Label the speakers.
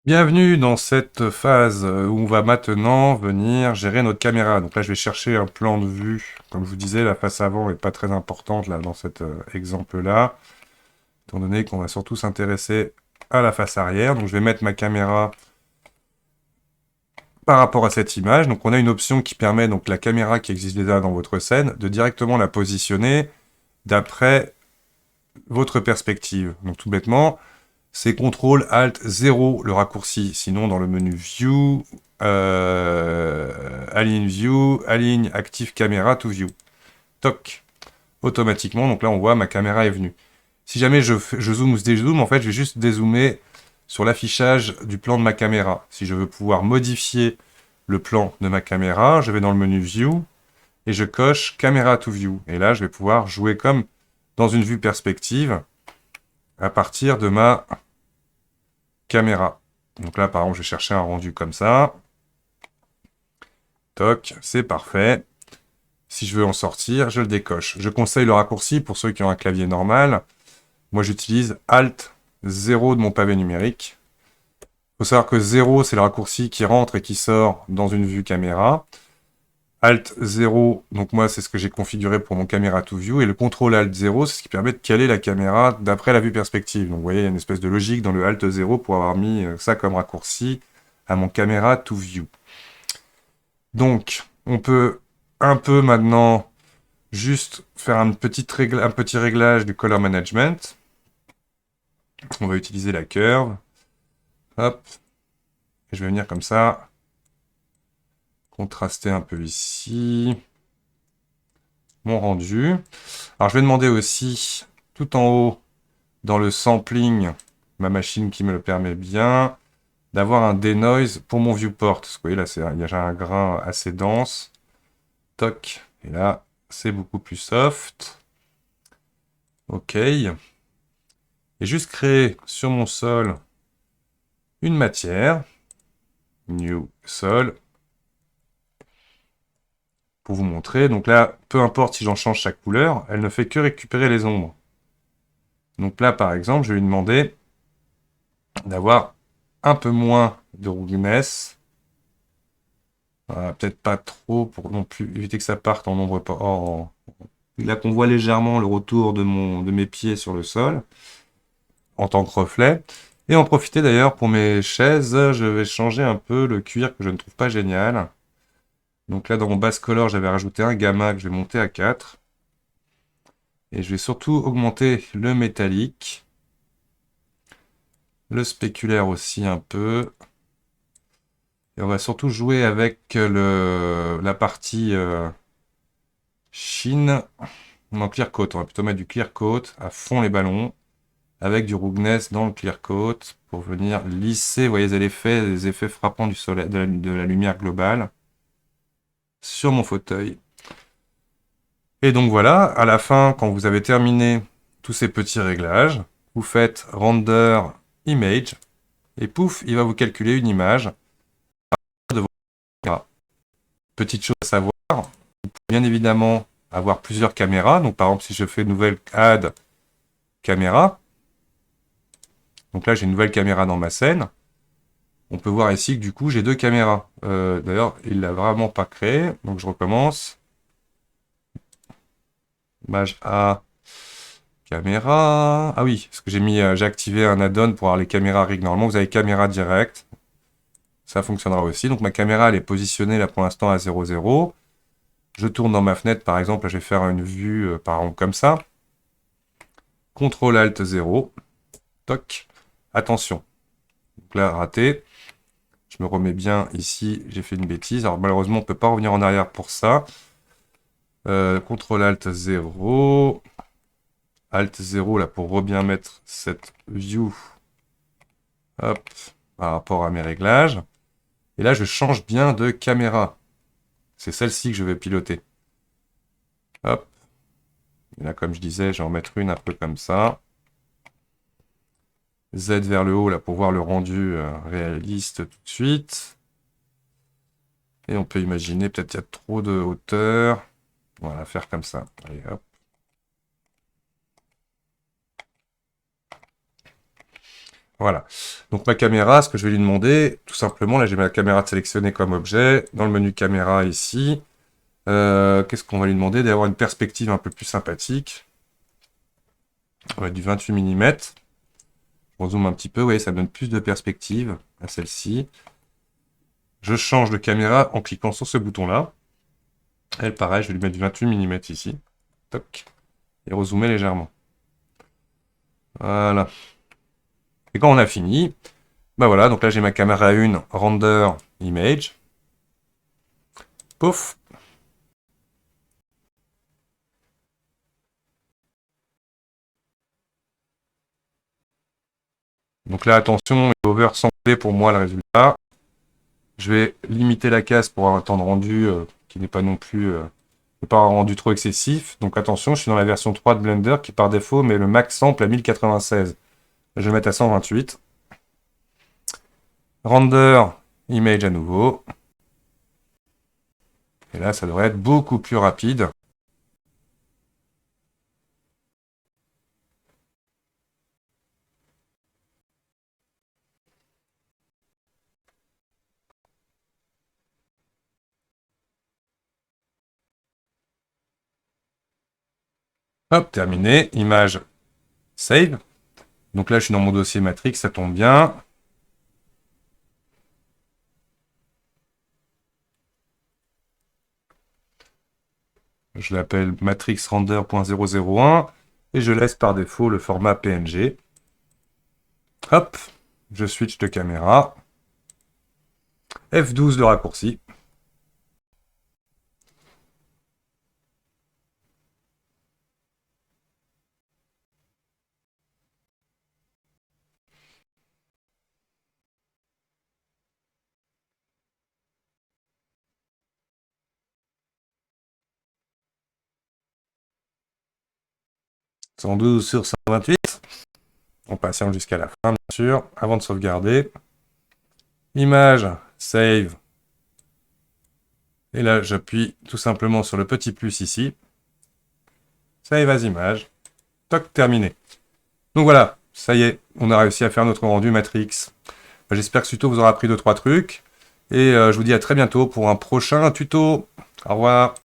Speaker 1: Bienvenue dans cette phase où on va maintenant venir gérer notre caméra. Donc là, je vais chercher un plan de vue. Comme je vous disais, la face avant n'est pas très importante là dans cet exemple-là, étant donné qu'on va surtout s'intéresser à la face arrière. Donc je vais mettre ma caméra par rapport à cette image. Donc on a une option qui permet donc la caméra qui existe déjà dans votre scène de directement la positionner d'après votre perspective. Donc tout bêtement, c'est CTRL ALT 0 le raccourci. Sinon, dans le menu View, Align View, Align Active Camera to View. Toc. Automatiquement, donc là, on voit ma caméra est venue. Si jamais je zoome ou je dézoome, en fait, je vais juste dézoomer sur l'affichage du plan de ma caméra. Si je veux pouvoir modifier le plan de ma caméra, je vais dans le menu View et je coche Camera to View. Et là, je vais pouvoir jouer comme dans une vue perspective à partir de ma caméra. Donc là, par exemple, je vais chercher un rendu comme ça. Toc, c'est parfait. Si je veux en sortir, je le décoche. Je conseille le raccourci pour ceux qui ont un clavier normal. Moi, j'utilise Alt 0 de mon pavé numérique. Il faut savoir que 0, c'est le raccourci qui rentre et qui sort dans une vue caméra. Alt 0, donc moi, c'est ce que j'ai configuré pour mon caméra to view. Et le contrôle Alt 0, c'est ce qui permet de caler la caméra d'après la vue perspective. Donc vous voyez, il y a une espèce de logique dans le Alt 0 pour avoir mis ça comme raccourci à mon caméra to view. Donc, on peut un peu maintenant juste faire un petit réglage du color management. On va utiliser la curve. Hop. Et je vais venir comme ça. Contraster un peu ici. Mon rendu. Alors, je vais demander aussi, tout en haut, dans le sampling, ma machine qui me le permet bien, d'avoir un denoise pour mon viewport. Parce que vous voyez, là, il y a un grain assez dense. Toc. Et là, c'est beaucoup plus soft. OK. Et juste créer sur mon sol une matière. New Sol. Pour vous montrer. Donc là, peu importe si j'en change chaque couleur, elle ne fait que récupérer les ombres. Donc là, par exemple, je vais lui demander d'avoir un peu moins de roughness. Voilà, peut-être pas trop pour non plus éviter que ça parte en ombre. Là qu'on voit légèrement le retour de mes pieds sur le sol en tant que reflet. Et en profiter d'ailleurs pour mes chaises, je vais changer un peu le cuir que je ne trouve pas génial. Donc là, dans mon base color, j'avais rajouté un gamma que je vais monter à 4. Et je vais surtout augmenter le métallique. Le spéculaire aussi un peu. Et on va surtout jouer avec la partie sheen. Non, clear coat. On va plutôt mettre du clear coat à fond les ballons. Avec du roughness dans le clear coat. Pour venir lisser, vous voyez les effets frappants du soleil, de la lumière globale. Sur mon fauteuil. Et donc voilà, à la fin, quand vous avez terminé tous ces petits réglages, vous faites render image. Et pouf, il va vous calculer une image de votre caméra. Petite chose à savoir, bien évidemment avoir plusieurs caméras. Donc par exemple, si je fais nouvelle add caméra, donc là j'ai une nouvelle caméra dans ma scène, on peut voir ici que du coup j'ai deux caméras. D'ailleurs, il l'a vraiment pas créé, donc je recommence. Image A, caméra. Ah oui, parce que j'ai activé un add-on pour avoir les caméras rig. Normalement, vous avez caméra directe. Ça fonctionnera aussi. Donc ma caméra, elle est positionnée là pour l'instant à 0,0. Je tourne dans ma fenêtre, par exemple, là, je vais faire une vue, par exemple, comme ça. CTRL ALT 0. Toc. Attention. Donc là, raté. Je me remets bien ici, j'ai fait une bêtise. Alors malheureusement, on ne peut pas revenir en arrière pour ça. CTRL ALT 0. ALT 0 là pour bien mettre cette view. Hop. Par rapport à mes réglages. Et là, je change bien de caméra. C'est celle-ci que je vais piloter. Hop. Et là, comme je disais, je vais en mettre une un peu comme ça. Z vers le haut, là, pour voir le rendu réaliste tout de suite. Et on peut imaginer, peut-être qu'il y a trop de hauteur. Voilà, faire comme ça. Allez, hop. Voilà. Donc ma caméra, ce que je vais lui demander, tout simplement, là j'ai ma caméra sélectionnée comme objet, dans le menu caméra ici, qu'est-ce qu'on va lui demander? D'avoir une perspective un peu plus sympathique. On va du 28 mm. On zoome un petit peu, vous voyez, ça me donne plus de perspective à celle-ci. Je change de caméra en cliquant sur ce bouton-là. Elle, pareil, je vais lui mettre du 28 mm ici. Toc. Et rezoomer légèrement. Voilà. Et quand on a fini, bah voilà, donc là j'ai ma caméra 1, render image. Pouf. Donc là, attention, il est oversamplé pour moi le résultat. Je vais limiter la case pour avoir un temps de rendu qui n'est pas non plus pas un rendu trop excessif. Donc attention, je suis dans la version 3 de Blender qui par défaut met le max sample à 1096. Je vais mettre à 128. Render image à nouveau. Et là, ça devrait être beaucoup plus rapide. Hop, terminé. Image, save. Donc là, je suis dans mon dossier Matrix, ça tombe bien. Je l'appelle matrixrender.001 et je laisse par défaut le format PNG. Hop, je switch de caméra. F12 le raccourci. « 112 sur 128. On patiente jusqu'à la fin, bien sûr, avant de sauvegarder. Image, save. Et là, j'appuie tout simplement sur le petit plus ici. Save as image. Toc, terminé. Donc voilà, ça y est, on a réussi à faire notre rendu Matrix. J'espère que ce tuto vous aura appris 2-3 trucs. Et je vous dis à très bientôt pour un prochain tuto. Au revoir.